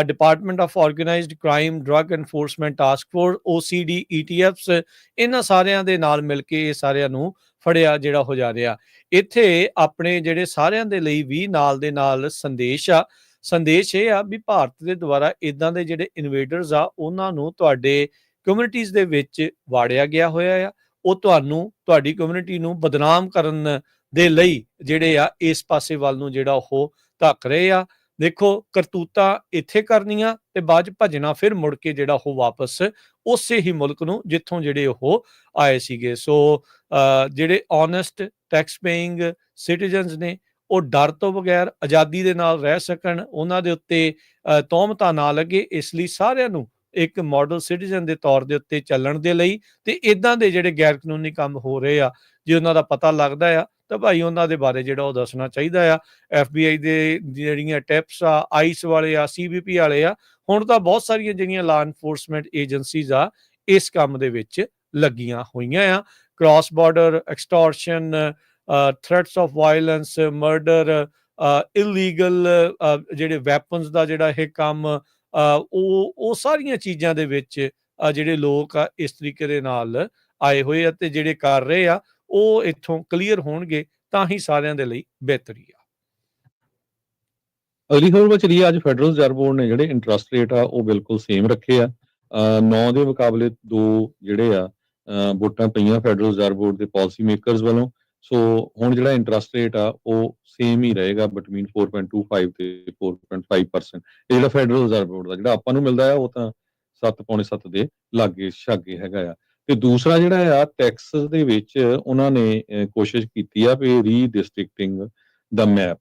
Speaker 1: department of organised crime drug enforcement task force, OCD, ETFs, ਇਹਨਾਂ ਸਾਰਿਆਂ ਦੇ ਨਾਲ ਮਿਲ ਕੇ ਇਹ ਸਾਰਿਆਂ ਨੂੰ ਫੜਿਆ ਜਿਹੜਾ ਹੋ ਜਾ ਰਿਹਾ। ਇੱਥੇ ਆਪਣੇ ਜਿਹੜੇ ਸਾਰਿਆਂ ਦੇ ਲਈ ਵੀ ਨਾਲ ਦੇ ਨਾਲ ਸੰਦੇਸ਼ ਇਹ ਆ ਵੀ ਭਾਰਤ ਦੇ ਦੁਆਰਾ ਇਦਾਂ ਦੇ ਜਿਹੜੇ ਇਨਵੇਡਰਸ ਆ ਉਹਨਾਂ ਨੂੰ ਤੁਹਾਡੇ ਕਮਿਊਨਿਟੀਜ਼ ਦੇ ਵਿੱਚ ਵਾੜਿਆ ਗਿਆ ਹੋਇਆ ਆ। ਉਹ ਤੁਹਾਡੀ ਕਮਿਊਨਿਟੀ ਨੂੰ ਬਦਨਾਮ ਕਰਨ ਦੇ ਲਈ ਜਿਹੜੇ ਆ ਇਸ ਪਾਸੇ ਵੱਲ ਨੂੰ ਜਿਹੜਾ ਉਹ ਧੱਕ ਰਹੇ ਆ। ਦੇਖੋ, ਕਰਤੂਤਾਂ ਇੱਥੇ ਕਰਨੀਆਂ ਤੇ ਬਾਅਦ ਚ ਭੱਜਣਾ ਫਿਰ ਮੁੜ ਕੇ ਜਿਹੜਾ ਉਹ ਵਾਪਸ ਉਸੇ ਹੀ ਮੁਲਕ ਨੂੰ ਜਿੱਥੋਂ ਜਿਹੜੇ ਉਹ ਆਏ ਸੀਗੇ। ਸੋ ਜਿਹੜੇ ਓਨੈਸਟ ਟੈਕਸ ਪੇਇੰਗ ਸਿਟੀਜ਼ਨਸ ਨੇ ਉਹ ਡਰ ਤੋਂ ਬਗੈਰ ਆਜ਼ਾਦੀ ਦੇ ਨਾਲ ਰਹਿ ਸਕਣ, ਉਹਨਾਂ ਦੇ ਉੱਤੇ ਤੌਹਮਤਾਂ ਨਾ ਲੱਗੇ, ਇਸ ਲਈ ਸਾਰਿਆਂ ਨੂੰ ਇੱਕ ਮਾਡਲ ਸਿਟੀਜ਼ਨ ਦੇ ਤੌਰ ਦੇ ਉੱਤੇ ਚੱਲਣ ਦੇ ਲਈ ਤੇ ਇਦਾਂ ਦੇ ਜਿਹੜੇ ਗੈਰ ਕਾਨੂੰਨੀ ਕੰਮ ਹੋ ਰਹੇ ਆ ਜੇ ਉਹਨਾਂ ਦਾ ਪਤਾ ਲੱਗਦਾ ਆ ਤਾਂ ਭਾਈ ਉਹਨਾਂ ਦੇ ਬਾਰੇ ਜਿਹੜਾ ਉਹ ਦੱਸਣਾ ਚਾਹੀਦਾ ਆ। FBI ਦੇ ਜਿਹੜੀਆਂ ਟਿਪਸ ਆ, ਆਈਸ ਵਾਲੇ ਆ, CBP ਵਾਲੇ ਆ, ਹੁਣ ਤਾਂ ਬਹੁਤ ਸਾਰੀਆਂ ਜਿਹੜੀਆਂ ਲਾ ਐਨਫੋਰਸਮੈਂਟ ਏਜੰਸੀਜ਼ ਆ ਇਸ ਕੰਮ ਦੇ ਵਿੱਚ ਲੱਗੀਆਂ ਹੋਈਆਂ ਆ। Cross border extortion, threats of violence, murder, illegal ਜਿਹੜੇ ਵੈਪਨਸ ਦਾ ਜਿਹੜਾ ਇਹ ਕੰਮ, ਉਹ ਸਾਰੀਆਂ ਚੀਜ਼ਾਂ ਦੇ ਵਿੱਚ ਜਿਹੜੇ ਲੋਕ ਆ ਇਸ ਤਰੀਕੇ ਦੇ ਨਾਲ ਆਏ ਹੋਏ ਆ ਤੇ ਜਿਹੜੇ ਕਰ ਰਹੇ ਆ ਉਹ ਇੱਥੋਂ ਕਲੀਅਰ ਹੋਣਗੇ ਤਾਂ ਹੀ ਸਾਰਿਆਂ ਦੇ ਲਈ ਬਿਹਤਰੀ ਆ।
Speaker 2: ਅਗਲੀ ਖਬਰ ਵਿੱਚ ਚਲੀਏ। ਅੱਜ ਫੈਡਰਲ ਰਿਜ਼ਰਵ ਬੋਰਡ ਨੇ ਜਿਹੜੇ ਇੰਟਰਸਟ ਰੇਟ ਆ ਉਹ ਬਿਲਕੁਲ ਸੇਮ ਰੱਖੇ ਆ। 9 ਦੇ ਮੁਕਾਬਲੇ 2 ਜਿਹੜੇ ਆ ਵੋਟਾਂ ਪਈਆਂ ਫੈਡਰਲ ਰਿਜ਼ਰਵ ਬੋਰਡ ਦੇ ਪਾਲਿਸੀ ਮੇਕਰਸ ਵੱਲੋਂ। ਸੋ ਹੁਣ ਜਿਹੜਾ ਇੰਟਰਸਟ ਰੇਟ ਆ ਉਹ ਸੇਮ ਹੀ ਰਹੇਗਾ ਬਿਟਵੀਨ 4.25 ਤੇ 4.5%। ਇਹ ਜਿਹੜਾ ਫੈਡਰਲ ਰਿਜ਼ਰਵ ਬੋਰਡ ਦਾ ਜਿਹੜਾ ਆਪਾਂ ਨੂੰ ਮਿਲਦਾ ਆ ਉਹ ਤਾਂ 7.7 ਦੇ ਲਾਗੇ ਛਾਗੇ ਹੈਗਾ ਆ। ਤੇ ਦੂਸਰਾ ਜਿਹੜਾ ਆ ਟੈਕਸ ਦੇ ਵਿੱਚ ਉਹਨਾਂ ਨੇ ਕੋਸ਼ਿਸ਼ ਕੀਤੀ ਆ ਵੀ ਰੀਡਿਸਟ੍ਰਿਕਟਿੰਗ ਦਾ ਮੈਪ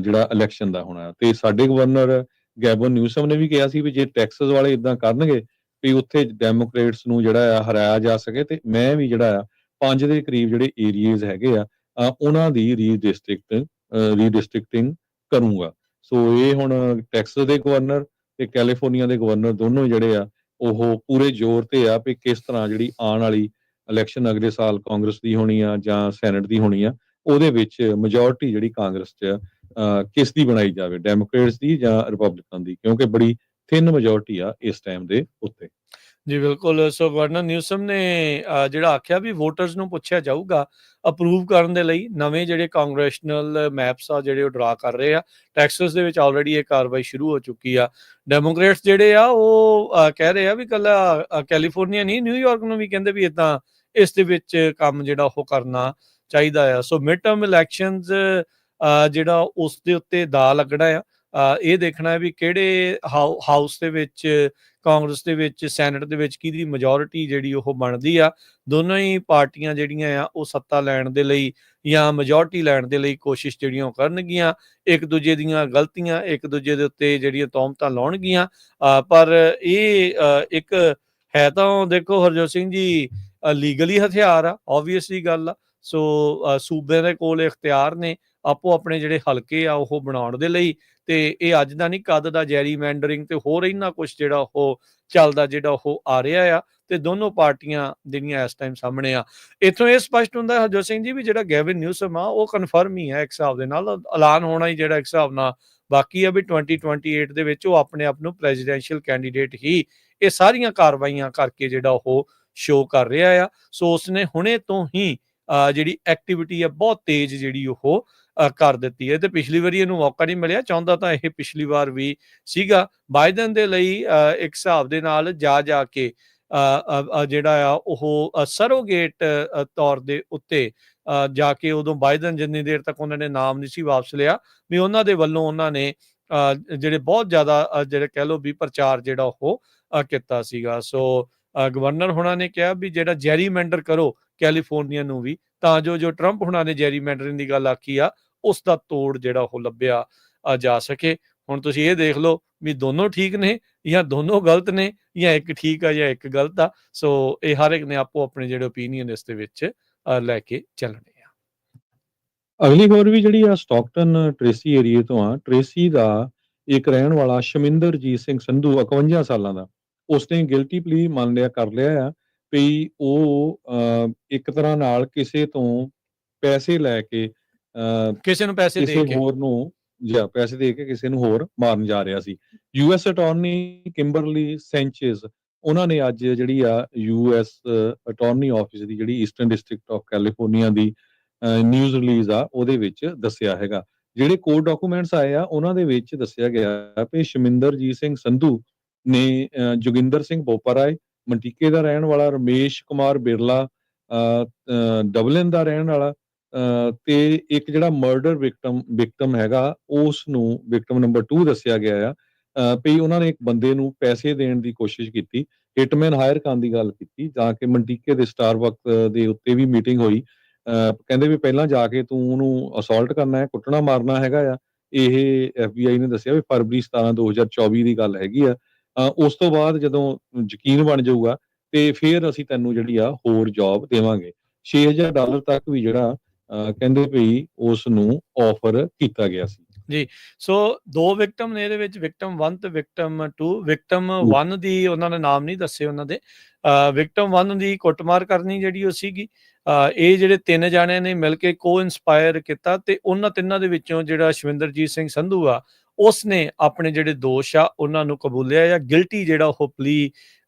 Speaker 2: ਜਿਹੜਾ ਇਲੈਕਸ਼ਨ ਦਾ ਹੋਣਾ। ਤੇ ਸਾਡੇ ਗਵਰਨਰ ਗੈਬਨ ਨਿਊਸਮ ਨੇ ਵੀ ਕਿਹਾ ਸੀ ਵੀ ਜੇ ਟੈਕਸਸ ਵਾਲੇ ਇਦਾਂ ਕਰਨਗੇ ਵੀ ਉੱਥੇ ਡੈਮੋਕ੍ਰੇਟਸ ਨੂੰ ਜਿਹੜਾ ਆ ਹਰਾਇਆ ਜਾ ਸਕੇ। ਤੇ ਮੈਂ ਵੀ ਜਿਹੜਾ ਆ 5 ਦੇ ਕਰੀਬ ਜਿਹੜੇ ਏਰੀਆਜ਼ ਹੈਗੇ ਆ ਉਹਨਾਂ ਦੀ ਰੀਡਿਸਟ੍ਰਿਕਟਿੰਗ ਕਰੂੰਗਾ। ਸੋ ਇਹ ਹੁਣ ਟੈਕਸਸ ਦੇ ਗਵਰਨਰ ਤੇ ਕੈਲੀਫੋਰਨੀਆ ਦੇ ਗਵਰਨਰ ਦੋਨੋਂ ਜਿਹੜੇ ਆ ਉਹ ਪੂਰੇ ਜ਼ੋਰ ਤੇ ਆ ਵੀ ਕਿਸ ਤਰ੍ਹਾਂ ਜਿਹੜੀ ਆਉਣ ਵਾਲੀ ਇਲੈਕਸ਼ਨ ਅਗਲੇ ਸਾਲ ਕਾਂਗਰਸ ਦੀ ਹੋਣੀ ਆ ਜਾਂ ਸੈਨੇਟ ਦੀ ਹੋਣੀ ਆ ਉਹਦੇ ਵਿੱਚ ਮੈਜੋਰਟੀ ਜਿਹੜੀ ਕਾਂਗਰਸ 'ਚ ਕਿਸ ਦੀ ਬਣਾਈ ਜਾਵੇ, ਡੈਮੋਕ੍ਰੇਟਸ ਦੀ ਜਾਂ ਰਿਪਬਲਿਕਨ ਦੀ, ਕਿਉਂਕਿ ਬੜੀ ਥਿਨ ਮੈਜੋਰਟੀ ਆ ਇਸ ਟਾਈਮ ਦੇ ਉੱਤੇ।
Speaker 1: ਜੀ ਬਿਲਕੁਲ। ਸੋ ਗਵਰਨਰ ਨਿਊਸਮ ਨੇ ਜਿਹੜਾ ਆਖਿਆ ਵੀ ਵੋਟਰਸ ਨੂੰ ਪੁੱਛਿਆ ਜਾਊਗਾ ਅਪਰੂਵ ਕਰਨ ਦੇ ਲਈ ਨਵੇਂ ਜਿਹੜੇ ਕਾਂਗਰੈਸ਼ਨਲ ਮੈਪਸ ਆ ਜਿਹੜੇ ਉਹ ਡਰਾ ਕਰ ਰਹੇ ਆ। ਟੈਕਸਸ ਦੇ ਵਿੱਚ ਆਲਰੇਡੀ ਇਹ ਕਾਰਵਾਈ ਸ਼ੁਰੂ ਹੋ ਚੁੱਕੀ ਆ। ਡੈਮੋਕ੍ਰੇਟਸ ਜਿਹੜੇ ਆ ਉਹ ਕਹਿ ਰਹੇ ਆ ਵੀ ਕੱਲਾ ਕੈਲੀਫੋਰਨੀਆ ਨਹੀਂ, ਨਿਊਯਾਰਕ ਨੂੰ ਵੀ ਕਹਿੰਦੇ ਵੀ ਇਦਾਂ ਇਸ ਦੇ ਵਿੱਚ ਕੰਮ ਜਿਹੜਾ ਉਹ ਕਰਨਾ ਚਾਹੀਦਾ ਆ। ਸੋ ਮਿਡ ਟਰਮ ਇਲੈਕਸ਼ਨਸ ਜਿਹੜਾ ਉਸ ਦੇ ਉੱਤੇ ਦਾ ਲੱਗਣਾ ਆ। ਇਹ ਦੇਖਣਾ ਹੈ ਵੀ ਕਿਹੜੇ ਹਾਊਸ ਦੇ ਵਿੱਚ, ਕਾਂਗਰਸ ਦੇ ਵਿੱਚ, ਸੈਨੇਟ ਦੇ ਵਿੱਚ ਕਿਹਦੀ ਮੈਜੋਰਿਟੀ ਜਿਹੜੀ ਉਹ ਬਣਦੀ ਆ। ਦੋਨੋਂ ਹੀ ਪਾਰਟੀਆਂ ਜਿਹੜੀਆਂ ਆ ਉਹ ਸੱਤਾ ਲੈਣ ਦੇ ਲਈ ਜਾਂ ਮੈਜੋਰਿਟੀ ਲੈਣ ਦੇ ਲਈ ਕੋਸ਼ਿਸ਼ ਜਿਹੜੀਆਂ ਉਹ ਕਰਨਗੀਆਂ। ਇੱਕ ਦੂਜੇ ਦੀਆਂ ਗਲਤੀਆਂ, ਇੱਕ ਦੂਜੇ ਦੇ ਉੱਤੇ ਜਿਹੜੀਆਂ ਤੌਹਮਤਾਂ ਲਾਉਣਗੀਆਂ। ਪਰ ਇਹ ਇੱਕ ਹੈ ਤਾਂ ਦੇਖੋ ਹਰਜੋਤ ਸਿੰਘ ਜੀ ਲੀਗਲੀ ਹਥਿਆਰ ਆ, ਓਬਵੀਅਸਲੀ ਗੱਲ ਆ। ਸੋ ਸੂਬਿਆਂ ਦੇ ਕੋਲ ਇਖਤਿਆਰ ਨੇ ਆਪੋ ਆਪਣੇ ਜਿਹੜੇ ਹਲਕੇ ਆ ਉਹ ਬਣਾਉਣ ਦੇ ਲਈ। ਤੇ ਇਹ ਅੱਜ ਦਾ ਨਹੀਂ, ਕਦ ਦਾ ਜੈਰੀ ਮੈਂਡਰਿੰਗ ਤੇ ਹੋਰ ਇੰਨਾ ਕੁਛ ਜਿਹੜਾ ਉਹ ਚੱਲਦਾ ਜਿਹੜਾ ਉਹ ਆ ਰਿਹਾ ਆ। ਤੇ ਦੋਨੋਂ ਪਾਰਟੀਆਂ ਜਿਹੜੀਆਂ ਇਸ ਟਾਈਮ ਸਾਹਮਣੇ ਆ। ਇੱਥੋਂ ਇਹ ਸਪਸ਼ਟ ਹੁੰਦਾ ਹਰਜੋਤ ਸਿੰਘ ਜੀ ਵੀ ਜਿਹੜਾ ਗੈਵਿਨ ਨਿਊਸਮ ਆ ਉਹ ਕਨਫਰਮ ਹੀ ਹੈ ਇੱਕ ਹਿਸਾਬ ਦੇ ਨਾਲ, ਐਲਾਨ ਹੋਣਾ ਹੀ ਜਿਹੜਾ ਇੱਕ ਹਿਸਾਬ ਨਾਲ ਬਾਕੀ ਆ ਵੀ 2028 ਦੇ ਵਿੱਚ ਉਹ ਆਪਣੇ ਆਪ ਨੂੰ ਪ੍ਰੈਜ਼ੀਡੈਂਸ਼ੀਅਲ ਕੈਂਡੀਡੇਟ ਹੀ ਇਹ ਸਾਰੀਆਂ ਕਾਰਵਾਈਆਂ ਕਰਕੇ ਜਿਹੜਾ ਉਹ ਸ਼ੋਅ ਕਰ ਰਿਹਾ ਆ। ਸੋ ਉਸਨੇ ਹੁਣੇ ਤੋਂ ਹੀ ਜਿਹੜੀ ਐਕਟੀਵਿਟੀ ਆ ਬਹੁਤ ਤੇਜ਼ ਜਿਹੜੀ ਉਹ ਕਰ ਦਿੱਤੀ ਹੈ ਤੇ ਪਿਛਲੀ ਵਾਰੀ ਇਹਨੂੰ ਮੌਕਾ ਨਹੀਂ ਮਿਲਿਆ, ਚਾਹੁੰਦਾ ਤਾਂ ਇਹ ਪਿਛਲੀ ਵਾਰ ਵੀ ਸੀਗਾ। ਬਾਈਡਨ ਦੇ ਲਈ ਇੱਕ ਹਿਸਾਬ ਦੇ ਨਾਲ ਜਾ ਕੇ ਜਿਹੜਾ ਆ ਉਹ ਸਰੋਗੇਟ ਤੌਰ ਦੇ ਉੱਤੇ ਜਾ ਕੇ ਉਦੋਂ ਬਾਈਡਨ ਜਿੰਨੀ ਦੇਰ ਤੱਕ ਉਹਨਾਂ ਨੇ ਨਾਮ ਨਹੀਂ ਸੀ ਵਾਪਸ ਲਿਆ ਵੀ ਉਹਨਾਂ ਦੇ ਵੱਲੋਂ ਉਹਨਾਂ ਨੇ ਜਿਹੜੇ ਬਹੁਤ ਜ਼ਿਆਦਾ ਜਿਹੜੇ ਕਹਿ ਲਓ ਵੀ ਪ੍ਰਚਾਰ ਜਿਹੜਾ ਉਹ ਕੀਤਾ ਸੀਗਾ। ਸੋ ਗਵਰਨਰ ਹੋਣਾ ਨੇ ਕਿਹਾ ਵੀ ਜਿਹੜਾ ਜੈਰੀਮੈਂਡਰ ਕਰੋ ਕੈਲੀਫੋਰਨੀਆ ਨੂੰ ਵੀ, ਤਾਂ ਜੋ ਟਰੰਪ ਹੋਣਾ ਨੇ ਜੈਰੀਮੈਂਡਰਿੰਗ ਦੀ ਗੱਲ ਆਖੀ ਆ ਉਸ ਦਾ ਤੋੜ ਜਿਹੜਾ ਉਹ ਲੱਭਿਆ ਜਾ ਸਕੇ। ਹੁਣ ਤੁਸੀਂ ਇਹ ਦੇਖ ਲਓ ਵੀ ਦੋਨੋਂ ਠੀਕ ਨੇ ਜਾਂ ਦੋਨੋਂ ਗਲਤ ਨੇ ਜਾਂ ਇੱਕ ਠੀਕ ਆ ਜਾਂ ਇੱਕ ਗਲਤ ਆ। ਸੋ ਇਹ ਹਰ ਇੱਕ ਨੇ ਆਪੋ ਆਪਣੇ ਜਿਹੜੇ ਓਪੀਨੀਅਨ ਇਸ ਦੇ ਵਿੱਚ ਲੈ ਕੇ ਚੱਲਣੇ ਆ।
Speaker 2: ਅਗਲੀ ਖਬਰ ਵੀ ਜਿਹੜੀ ਆ ਸਟਾਕਟਨ ਟ੍ਰੇਸੀ ਏਰੀਏ ਤੋਂ ਆ। ਟ੍ਰੇਸੀ ਦਾ ਇੱਕ ਰਹਿਣ ਵਾਲਾ ਸ਼ਮਿੰਦਰਜੀਤ ਸਿੰਘ ਸੰਧੂ 51 ਸਾਲਾਂ ਦਾ, ਉਸਨੇ ਗਿਲਟੀ ਪਲੀ ਮੰਨ ਲਿਆ ਕਰ ਲਿਆ ਆ ਵੀ ਉਹ ਇੱਕ ਤਰ੍ਹਾਂ ਨਾਲ ਕਿਸੇ ਤੋਂ ਪੈਸੇ ਲੈ ਕੇ
Speaker 1: ਕਿਸੇ ਨੂੰ ਪੈਸੇ ਦੇ
Speaker 2: ਕਿਸੇ
Speaker 1: ਕੇ
Speaker 2: ਹੋਰ ਨੂੰ ਜਾਂ ਪੈਸੇ ਦੇ ਕੇ ਕਿਸੇ ਨੂੰ ਹੋਰ ਮਾਰਨ ਜਾ ਰਿਹਾ ਸੀ। ਯੂਐਸ ਅਟਾਰਨੀ ਕਿੰਬਰਲੀ ਸੈਂਚੇਜ਼ ਉਹਨਾਂ ਨੇ ਅੱਜ ਜਿਹੜੀ ਆ ਯੂਐਸ ਅਟਾਰਨੀ ਆਫਿਸ ਦੀ ਜਿਹੜੀ eastern district of California the news release ਆ ਉਹਦੇ ਵਿੱਚ ਦੱਸਿਆ ਹੈਗਾ। ਜਿਹੜੇ ਕੋਰਟ ਡਾਕੂਮੈਂਟਸ ਆਏ ਆ ਉਹਨਾਂ ਦੇ ਵਿੱਚ ਦੱਸਿਆ ਗਿਆ ਕਿ ਸ਼ਮਿੰਦਰਜੀਤ ਸਿੰਘ ਸੰਧੂ ਨੇ ਜੋਗਿੰਦਰ ਸਿੰਘ ਬੋਪਾਰਾਏ ਮੰਟੀਕੇ ਦਾ ਰਹਿਣ ਵਾਲਾ, ਰਮੇਸ਼ ਕੁਮਾਰ ਬਿਰਲਾ ਡਬਲਿਨ ਦਾ ਰਹਿਣ ਵਾਲਾ ਤੇ ਇੱਕ ਜਿਹੜਾ ਮਰਡਰ ਵਿਕਟਮ ਹੈਗਾ ਉਸ ਨੂੰ ਵਿਕਟਮ ਨੰਬਰ 2 ਦੱਸਿਆ ਗਿਆ ਆ ਵੀ ਉਹਨਾਂ ਨੇ ਇੱਕ ਬੰਦੇ ਨੂੰ ਪੈਸੇ ਦੇਣ ਦੀ ਕੋਸ਼ਿਸ਼ ਕੀਤੀ, ਹਿਟਮੈਨ ਹਾਇਰ ਕਰਨ ਦੀ ਗੱਲ ਕੀਤੀ ਜਾ ਕੇ ਮੰਟੀਕੇ ਦੇ ਸਟਾਰਬਕਸ ਦੇ ਉੱਤੇ ਵੀ ਮੀਟਿੰਗ ਹੋਈ। ਕਹਿੰਦੇ ਵੀ ਪਹਿਲਾਂ ਜਾ ਕੇ ਤੂੰ ਉਹਨੂੰ ਅਸੌਲਟ ਕਰਨਾ ਹੈ, ਕੁੱਟਣਾ ਮਾਰਨਾ ਹੈਗਾ ਆ। ਇਹ FBI ਨੇ ਦੱਸਿਆ ਵੀ ਫਰਵਰੀ 17 2024 ਦੀ ਗੱਲ ਹੈਗੀ ਆ। ਉਸ ਤੋਂ ਬਾਅਦ ਜਦੋਂ ਯਕੀਨ ਬਣ ਜਾਊਗਾ ਤੇ ਫਿਰ ਅਸੀਂ ਤੈਨੂੰ ਜਿਹੜੀ ਆ ਹੋਰ ਜੌਬ ਦੇਵਾਂਗੇ। $6000 ਤੱਕ ਵੀ ਜਿਹੜਾ ਕਹਿੰਦੇ ਵੀ ਉਸ ਨੂੰ ਆਫਰ ਕੀਤਾ ਗਿਆ ਸੀ
Speaker 1: ਜੀ। ਸੋ ਦੋ ਵਿਕਟਮ ਨੇ ਇਹਦੇ ਵਿੱਚ, ਵਿਕਟਮ 1 ਤੇ ਵਿਕਟਮ 2। ਵਿਕਟਮ 1 ਦੀ ਉਹਨਾਂ ਨੇ ਨਾਮ ਨਹੀਂ ਦੱਸੇ ਉਹਨਾਂ ਦੇ। ਵਿਕਟਮ 1 ਦੀ ਕੁੱਟਮਾਰ ਕਰਨੀ ਜਿਹੜੀ ਉਹ ਸੀਗੀ, ਇਹ ਜਿਹੜੇ 3 ਜਾਣਿਆਂ ਨੇ ਮਿਲ ਕੇ ਕੋ ਇਨਸਪਾਇਰ ਕੀਤਾ ਤੇ ਉਹਨਾਂ ਤਿੰਨਾਂ ਦੇ ਵਿੱਚੋਂ ਜਿਹੜਾ ਸ਼ਮਿੰਦਰਜੀਤ ਸਿੰਘ ਸੰਧੂ ਆ ਉਸਨੇ ਆਪਣੇ ਜਿਹੜੇ ਦੋਸ਼ ਆ ਉਹਨਾਂ ਨੂੰ ਕਬੂਲਿਆ ਜਾਂ ਗਿਲਟੀ ਜਿਹੜਾ ਉਹ ਪਲੀ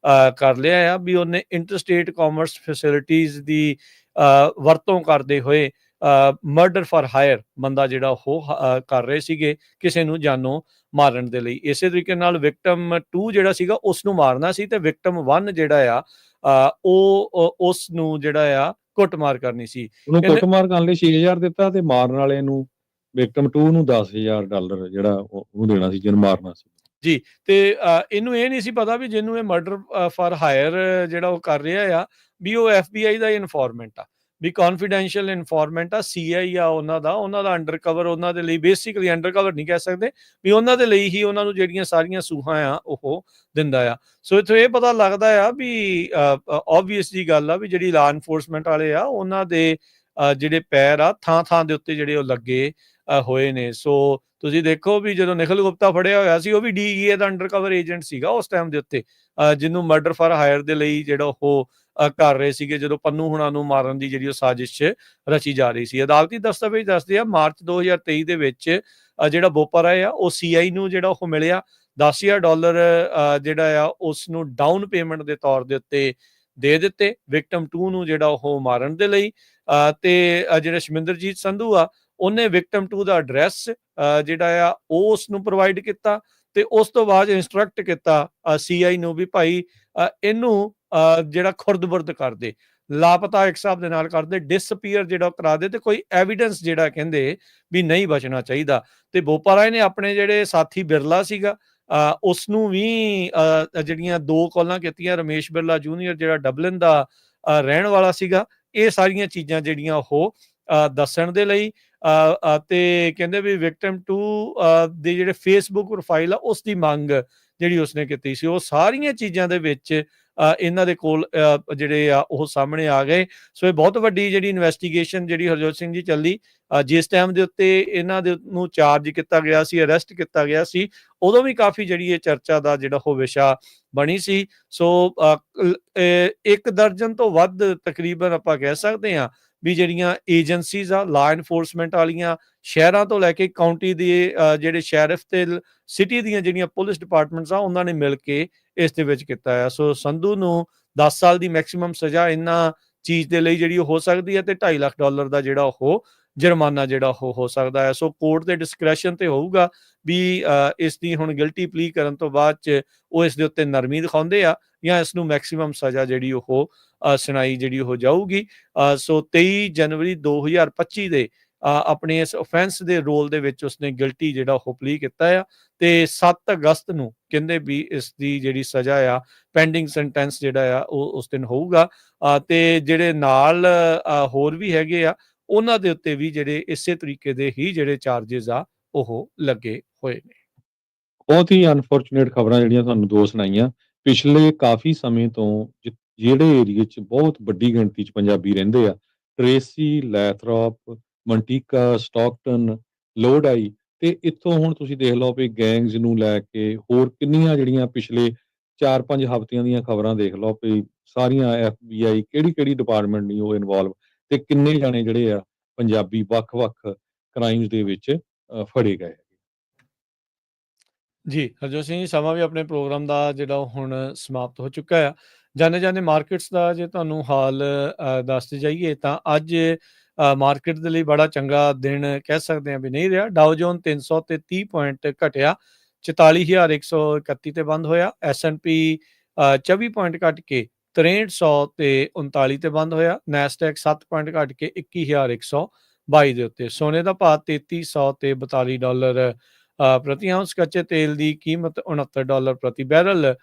Speaker 1: ਕਰ ਲਿਆ ਆ ਵੀ ਉਹਨੇ ਇੰਟਰਸਟੇਟ ਕਾਮਰਸ ਫੈਸਿਲਿਟੀਜ਼ ਦੀ ਵਰਤੋਂ ਕਰਦੇ ਹੋਏ ਮਰਡਰ ਫਾਰ ਹਾਇਰ ਬੰਦਾ ਜਿਹੜਾ ਉਹ ਕਰ ਰਹੇ ਸੀਗੇ ਕਿਸੇ ਨੂੰ ਜਾਨੋਂ ਮਾਰਨ ਦੇ ਲਈ। ਇਸੇ ਤਰੀਕੇ ਨਾਲ ਵਿਕਟਮ 2 ਜਿਹੜਾ ਸੀਗਾ ਉਸ ਨੂੰ ਮਾਰਨਾ ਸੀ ਤੇ ਵਿਕਟਮ 1 ਜਿਹੜਾ ਆ ਉਹ ਉਸ ਨੂੰ ਜਿਹੜਾ ਆ ਕੁੱਟਮਾਰ ਕਰਨੀ ਸੀ।
Speaker 2: ਉਹਨੂੰ ਕੁੱਟਮਾਰ ਕਰਨ ਲਈ 6000 ਦਿੱਤਾ ਤੇ ਮਾਰਨ ਵਾਲੇ ਨੂੰ ਵਿਕਟਮ 2 ਨੂੰ $10,000 ਜਿਹੜਾ ਉਹਨੂੰ ਦੇਣਾ ਸੀ ਜਿਹਨੂੰ ਮਾਰਨਾ ਸੀ
Speaker 1: ਜੀ। ਤੇ ਇਹਨੂੰ ਇਹ ਨਹੀਂ ਸੀ ਪਤਾ ਵੀ ਜਿਹਨੂੰ ਇਹ ਮਰਡਰ ਫਾਰ ਹਾਇਰ ਜਿਹੜਾ ਉਹ ਕਰ ਰਿਹਾ ਆ ਵੀ ਉਹ FBI ਦਾ ਇਨਫੋਰਮੈਂਟ ਆ, ਵੀ ਕੌਨਫੀਡੈਂਸ਼ੀਅਲ ਇਨਫੋਰਮੈਂਟ ਆ, CI ਆ ਉਹਨਾਂ ਦਾ ਅੰਡਰਕਵਰ, ਉਹਨਾਂ ਦੇ ਲਈ ਬੇਸਿਕਲੀ ਅੰਡਰਕਵਰ ਨਹੀਂ ਕਹਿ ਸਕਦੇ ਵੀ ਉਹਨਾਂ ਦੇ ਲਈ ਹੀ ਉਹਨਾਂ ਨੂੰ ਜਿਹੜੀਆਂ ਸਾਰੀਆਂ ਸੂਹਾਂ ਆ ਉਹ ਦਿੰਦਾ ਆ। ਸੋ ਇੱਥੋਂ ਇਹ ਪਤਾ ਲੱਗਦਾ ਆ ਵੀ ਆਬਵੀਅਸ ਜੀ ਗੱਲ ਆ ਵੀ ਜਿਹੜੀ ਲਾ ਇਨਫੋਰਸਮੈਂਟ ਵਾਲੇ ਆ ਉਹਨਾਂ ਦੇ ਜਿਹੜੇ ਪੈਰ ਆ ਥਾਂ ਦੇ ਉੱਤੇ ਜਿਹੜੇ ਉਹ ਲੱਗੇ ਹੋਏ ਨੇ। ਸੋ ਤੁਸੀਂ ਦੇਖੋ ਵੀ ਜਦੋਂ ਨਿਖਿਲ ਗੁਪਤਾ ਫੜਿਆ ਹੋਇਆ ਸੀ ਉਹ ਵੀ DEA ਦਾ ਅੰਡਰਕਵਰ ਏਜੰਟ ਸੀਗਾ ਉਸ ਟਾਈਮ ਦੇ ਉੱਤੇ, ਜਿਹਨੂੰ ਮਰਡਰ ਫਾਰ ਹਾਇਰ ਦੇ ਲਈ ਜਿਹੜਾ ਉਹ ਕਰ ਰਹੇ ਸੀਗੇ ਜਦੋਂ ਪੰਨੂ ਹੁਣਾਂ ਨੂੰ ਮਾਰਨ ਦੀ ਜਿਹੜੀ ਉਹ ਸਾਜ਼ਿਸ਼ ਰਚੀ ਜਾ ਰਹੀ ਸੀ। ਅਦਾਲਤੀ ਦਸਤਾਵੇਜ਼ ਦੱਸਦੇ ਆ ਮਾਰਚ 2023 ਦੇ ਵਿੱਚ ਜਿਹੜਾ ਬੋਪਾਰਾਏ ਆ ਉਹ CI ਨੂੰ ਜਿਹੜਾ ਉਹ ਮਿਲਿਆ $10,000 ਜਿਹੜਾ ਆ ਉਸ ਨੂੰ ਡਾਊਨ ਪੇਮੈਂਟ ਦੇ ਤੌਰ ਦੇ ਉੱਤੇ ਦੇ ਦਿੱਤੇ ਵਿਕਟਮ 2 ਨੂੰ ਜਿਹੜਾ ਉਹ ਮਾਰਨ ਦੇ ਲਈ। ਤੇ ਜਿਹੜਾ ਸ਼ਮਿੰਦਰਜੀਤ ਸੰਧੂ ਆ ਉਹਨੇ ਵਿਕਟਮ 2 ਦਾ ਐਡਰੈਸ ਜਿਹੜਾ ਆ ਉਹ ਉਸ ਨੂੰ ਪ੍ਰੋਵਾਈਡ ਕੀਤਾ ਤੇ ਉਸ ਤੋਂ ਬਾਅਦ ਇੰਸਟਰਕਟ ਕੀਤਾ CI ਨੂੰ ਵੀ ਭਾਈ ਇਹਨੂੰ ਜਿਹੜਾ ਖੁਰਦ-ਬੁਰਦ ਕਰਦੇ, ਲਾਪਤਾ ਇੱਕ ਹਿਸਾਬ ਦੇ ਨਾਲ ਕਰਦੇ, ਡਿਸਅਪੀਅਰ ਜਿਹੜਾ ਕਰਾ ਦੇ ਤੇ ਕੋਈ ਐਵੀਡੈਂਸ ਜਿਹੜਾ ਕਹਿੰਦੇ ਵੀ ਨਹੀਂ ਬਚਣਾ ਚਾਹੀਦਾ। ਤੇ ਬੋਪਾਰਾਏ ਨੇ ਆਪਣੇ ਜਿਹੜੇ ਸਾਥੀ ਬਿਰਲਾ ਸੀਗਾ ਉਸ ਨੂੰ ਵੀ ਜਿਹੜੀਆਂ 2 ਕਾਲਾਂ ਕੀਤੀਆਂ, ਰਮੇਸ਼ ਬਿਰਲਾ ਜੂਨੀਅਰ ਜਿਹੜਾ ਡਬਲਿਨ ਦਾ ਰਹਿਣ ਵਾਲਾ ਸੀਗਾ, ਇਹ ਸਾਰੀਆਂ ਚੀਜ਼ਾਂ ਜਿਹੜੀਆਂ ਉਹ ਦੱਸਣ ਦੇ ਲਈ ਤੇ ਕਹਿੰਦੇ ਵੀ ਵਿਕਟਮ 2 ਦੇ ਜਿਹੜੇ ਫੇਸਬੁੱਕ ਪ੍ਰੋਫਾਈਲ ਆ ਉਸ ਦੀ ਮੰਗ ਜਿਹੜੀ ਉਸਨੇ ਕੀਤੀ ਸੀ। ਉਹ ਸਾਰੀਆਂ ਚੀਜ਼ਾਂ ਦੇ ਵਿੱਚ ਇਹਨਾਂ ਦੇ ਕੋਲ ਜਿਹੜੇ ਆ ਉਹ ਸਾਹਮਣੇ ਆ ਗਏ। ਸੋ ਇਹ ਬਹੁਤ ਵੱਡੀ ਜਿਹੜੀ ਇਨਵੈਸਟੀਗੇਸ਼ਨ ਜਿਹੜੀ ਹਰਜੋਤ ਸਿੰਘ ਜੀ ਚੱਲੀ, ਜਿਸ ਟਾਈਮ ਦੇ ਉੱਤੇ ਇਹਨਾਂ ਦੇ ਨੂੰ ਚਾਰਜ ਕੀਤਾ ਗਿਆ ਸੀ, ਅਰੈਸਟ ਕੀਤਾ ਗਿਆ ਸੀ, ਉਦੋਂ ਵੀ ਕਾਫੀ ਜਿਹੜੀ ਇਹ ਚਰਚਾ ਦਾ ਜਿਹੜਾ ਉਹ ਵਿਸ਼ਾ ਬਣੀ ਸੀ। ਸੋ 1 ਦਰਜਨ ਤੋਂ ਵੱਧ ਤਕਰੀਬਨ ਆਪਾਂ ਕਹਿ ਸਕਦੇ ਹਾਂ ਵੀ ਜਿਹੜੀਆਂ ਏਜੰਸੀਜ਼ ਆ ਲਾ ਇਨਫੋਰਸਮੈਂਟ ਵਾਲੀਆਂ, ਸ਼ਹਿਰਾਂ ਤੋਂ ਲੈ ਕੇ ਕਾਊਂਟੀ ਦੇ ਜਿਹੜੇ ਸ਼ੈਰਿਫ ਤੇ ਸਿਟੀ ਦੀਆਂ ਜਿਹੜੀਆਂ ਪੁਲਿਸ ਡਿਪਾਰਟਮੈਂਟਸ ਆ, ਉਹਨਾਂ ਨੇ ਮਿਲ ਕੇ ਇਸ ਦੇ ਵਿੱਚ ਕੀਤਾ ਆ। ਸੋ ਸੰਧੂ ਨੂੰ 10 ਸਾਲ ਦੀ ਮੈਕਸਿਮਮ ਸਜ਼ਾ ਇਹਨਾਂ ਚੀਜ਼ ਦੇ ਲਈ ਜਿਹੜੀ ਉਹ ਹੋ ਸਕਦੀ ਹੈ, ਤੇ $2.5 ਲੱਖ ਦਾ ਜਿਹੜਾ ਉਹ ਜੁਰਮਾਨਾ ਜਿਹੜਾ ਉਹ ਹੋ ਸਕਦਾ ਹੈ। ਸੋ ਕੋਰਟ ਦੇ ਡਿਸਕ੍ਰੈਸ਼ਨ ਤੇ ਹੋਊਗਾ ਵੀ ਇਸ ਦੀ ਹੁਣ ਗਿਲਟੀ ਪਲੀ ਕਰਨ ਤੋਂ ਬਾਅਦ ਚ ਉਹ ਇਸ ਦੇ ਉੱਤੇ ਨਰਮੀ ਦਿਖਾਉਂਦੇ ਆ ਜਾਂ ਇਸ ਨੂੰ ਮੈਕਸਿਮਮ ਸਜ਼ਾ ਜਿਹੜੀ ਉਹ ਸੁਣਾਈ ਜਿਹੜੀ ਉਹ ਜਾਊਗੀ। ਸੋ 23 ਜਨਵਰੀ 2025 ਦੇ ਆਪਣੇ ਇਸ offense ਦੇ ਰੋਲ ਦੇ ਵਿੱਚ ਉਸਨੇ ਗਿਲਟੀ ਜਿਹੜਾ ਉਹ ਪਲੀ ਕੀਤਾ ਆ, ਤੇ 7 ਅਗਸਤ ਨੂੰ ਕਹਿੰਦੇ ਵੀ ਇਸ ਦੀ ਜਿਹੜੀ ਸਜ਼ਾ ਆ ਪੈਂਡਿੰਗ ਸੈਂਟੈਂਸ ਜਿਹੜਾ ਆ ਉਹ ਉਸ ਦਿਨ ਹੋਊਗਾ। ਤੇ ਜਿਹੜੇ ਨਾਲ ਹੋਰ ਵੀ ਹੈਗੇ ਆ, ਉਹਨਾਂ ਦੇ ਉੱਤੇ ਵੀ ਜਿਹੜੇ ਇਸੇ ਤਰੀਕੇ ਦੇ ਹੀ ਜਿਹੜੇ ਚਾਰजेस ਆ ਉਹ ਲੱਗੇ ਹੋਏ ਨੇ।
Speaker 2: ਬਹੁਤ ਹੀ ਅਨਫੋਰਚੂਨੇਟ ਖਬਰਾਂ ਜਿਹੜੀਆਂ ਤੁਹਾਨੂੰ 2 ਸੁਣਾਈਆਂ। ਪਿਛਲੇ ਕਾਫੀ ਸਮੇਂ ਤੋਂ ਜਿਹੜੇ ਏਰੀਏ 'ਚ ਬਹੁਤ ਵੱਡੀ ਗਿਣਤੀ 'ਚ ਪੰਜਾਬੀ ਰਹਿੰਦੇ ਆ, ਟ੍ਰੇਸੀ, ਲੈਥਰੋਪ, ਮੰਟੀਕਾ, ਸਟਾਕਟਨ, ਲੋਹਡਾਈ, ਤੇ ਇੱਥੋਂ ਹੁਣ ਤੁਸੀਂ ਦੇਖ ਲਓ ਵੀ ਗੈਂਗਸ ਨੂੰ ਲੈ ਕੇ ਹੋਰ ਕਿੰਨੀਆਂ ਜਿਹੜੀਆਂ ਪਿਛਲੇ 4-5 ਹਫ਼ਤਿਆਂ ਦੀਆਂ ਖਬਰਾਂ ਦੇਖ ਲਓ ਵੀ ਸਾਰੀਆਂ FBI ਕਿਹੜੀ-ਕਿਹੜੀ ਡਿਪਾਰਟਮੈਂਟ ਨਹੀਂ ਉਹ ਇਨਵੋਲਵ, ਤੇ ਕਿੰਨੇ ਜਾਣੇ ਜਿਹੜੇ ਆ ਪੰਜਾਬੀ ਵੱਖ-ਵੱਖ ਕ੍ਰਾਈਮਸ ਦੇ ਵਿੱਚ ਫੜੇ ਗਏ।
Speaker 1: ਜੀ ਹਰਜੋਤ ਸਿੰਘ ਜੀ, ਸਮਾਂ ਵੀ ਆਪਣੇ ਪ੍ਰੋਗਰਾਮ ਦਾ ਜਿਹੜਾ ਉਹ ਹੁਣ ਸਮਾਪਤ ਹੋ ਚੁੱਕਾ ਆ। ਜਾਣੇ ਮਾਰਕੀਟਸ ਦਾ ਜੇ ਤੁਹਾਨੂੰ ਹਾਲ ਦੱਸਦੇ ਜਾਈਏ ਤਾਂ ਅੱਜ ਮਾਰਕੀਟ ਦੇ ਲਈ ਬੜਾ ਚੰਗਾ ਦਿਨ ਕਹਿ ਸਕਦੇ ਹਾਂ ਵੀ ਨਹੀਂ ਰਿਹਾ। ਡਾਓ ਜੋਨ 330 ਪੁਆਇੰਟ ਘਟਿਆ, 44,131 ਤੇ ਬੰਦ ਹੋਇਆ। S&P 24 ਪੁਆਇੰਟ ਘਟ ਕੇ 6300 ਤੇ 39 ਤੇ ਬੰਦ ਹੋਇਆ। ਨੈਸਡੈਕ 7 ਪੁਆਇੰਟ ਘਟ ਕੇ 21,122 ਦੇ ਉੱਤੇ। ਸੋਨੇ ਦਾ ਭਾਅ 3300 ਤੇ $42 ਪ੍ਰਤੀ ਆਉਂਸ। ਕੱਚੇ ਤੇਲ ਦੀ ਕੀਮਤ $69 ਪ੍ਰਤੀ barrel.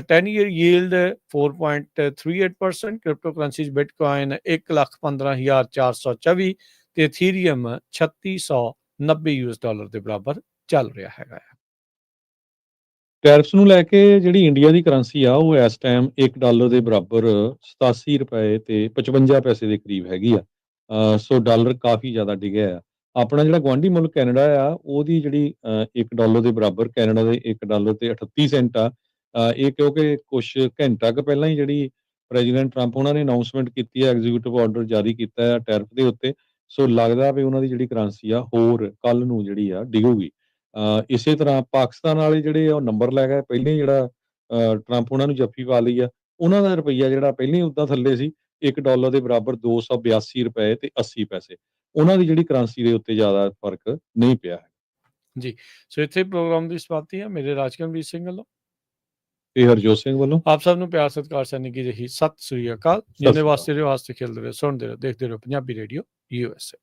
Speaker 1: 10-year yield 4.38%। Crypto currencies Bitcoin 1,15,424 ਤੇ ਇਥੀਰੀਅਮ $3690 ਦੇ ਬਰਾਬਰ ਚੱਲ ਰਿਹਾ ਹੈਗਾ।
Speaker 2: ਟੈਰਿਫਸ ਨੂੰ ਲੈ ਕੇ ਜਿਹੜੀ ਇੰਡੀਆ ਦੀ ਕਰੰਸੀ ਆ ਉਹ ਇਸ ਟਾਈਮ $1 ਦੇ ਬਰਾਬਰ 87 ਰੁਪਏ ਤੇ 55 ਪੈਸੇ ਦੇ ਕਰੀਬ ਹੈਗੀ ਆ। ਸੋ ਡਾਲਰ ਕਾਫੀ ਜ਼ਿਆਦਾ ਡਿੱਗਿਆ ਆ। ਆਪਣਾ ਜਿਹੜਾ ਗੁਆਂਢੀ ਮੁਲਕ ਕੈਨੇਡਾ ਆ, ਉਹਦੀ ਜਿਹੜੀ $1 ਦੇ ਬਰਾਬਰ ਕੈਨੇਡਾ ਦੇ $1 ਤੇ 38 ਸੈਂਟ ਆ। ਇਹ ਕਿਉਂਕਿ ਕੁਛ ਘੰਟਾ ਕੁ ਪਹਿਲਾਂ ਹੀ ਜਿਹੜੀ ਪ੍ਰੈਜ਼ੀਡੈਂਟ ਟਰੰਪ ਉਹਨਾਂ ਨੇ ਅਨਾਉਂਸਮੈਂਟ ਕੀਤੀ ਹੈ, ਐਗਜ਼ੀਕਿਊਟਿਵ ਆਰਡਰ ਜਾਰੀ ਕੀਤਾ ਹੈ ਟੈਰਿਫ ਦੇ ਉੱਤੇ। ਸੋ ਲੱਗਦਾ ਵੀ ਉਹਨਾਂ ਦੀ ਜਿਹੜੀ ਕਰੰਸੀ ਆ ਹੋਰ ਕੱਲ ਨੂੰ ਜਿਹੜੀ ਆ ਡਿੱਗੂਗੀ। ਇਸੇ ਤਰ੍ਹਾਂ ਪਾਕਿਸਤਾਨ ਵਾਲੇ ਜਿਹੜੇ ਉਹ ਨੰਬਰ ਲੈ ਗਏ ਪਹਿਲੇ, ਜਿਹੜਾ ਟਰੰਪ ਉਹਨਾਂ ਨੂੰ ਜੱਫੀ ਪਾ ਲਈ ਆ। ਉਹਨਾਂ ਦਾ ਰੁਪਈਆ ਜਿਹੜਾ ਪਹਿਲਾਂ ਹੀ ਉੱਦਾਂ ਥੱਲੇ ਸੀ, $1 ਦੇ ਬਰਾਬਰ 282 ਰੁਪਏ ਤੇ 80 ਪੈਸੇ। ਉਹਨਾਂ ਦੀ ਜਿਹੜੀ ਕਰੰਸੀ ਦੇ ਉੱਤੇ ਜ਼ਿਆਦਾ ਫਰਕ ਨਹੀਂ ਪਿਆ ਹੈ।
Speaker 1: ਜੀ, ਸੋ ਇੱਥੇ ਪ੍ਰੋਗਰਾਮ ਦੀ ਸਮਾਪਤੀ ਹੈ। ਮੇਰੇ ਰਾਜਕਰਮਵੀਰ ਸਿੰਘ ਵੱਲੋਂ
Speaker 2: ਤੇ ਹਰਜੋਤ ਸਿੰਘ ਵੱਲੋਂ
Speaker 1: ਆਪ ਸਭ ਨੂੰ ਪਿਆਰ ਸਤਿਕਾਰ ਸੈਨੀ ਕੀ ਰਹੀ ਸਤਿ ਸ੍ਰੀ ਅਕਾਲ। ਜਿੰਨੇ ਵਾਸਤੇ ਰਹੋ, ਵਾਸਤੇ ਖੇਲਦੇ ਰਹੋ, ਸੁਣਦੇ ਰਹੋ, ਦੇਖਦੇ ਰਹੋ ਪੰਜਾਬੀ ਰੇਡੀਓ USA।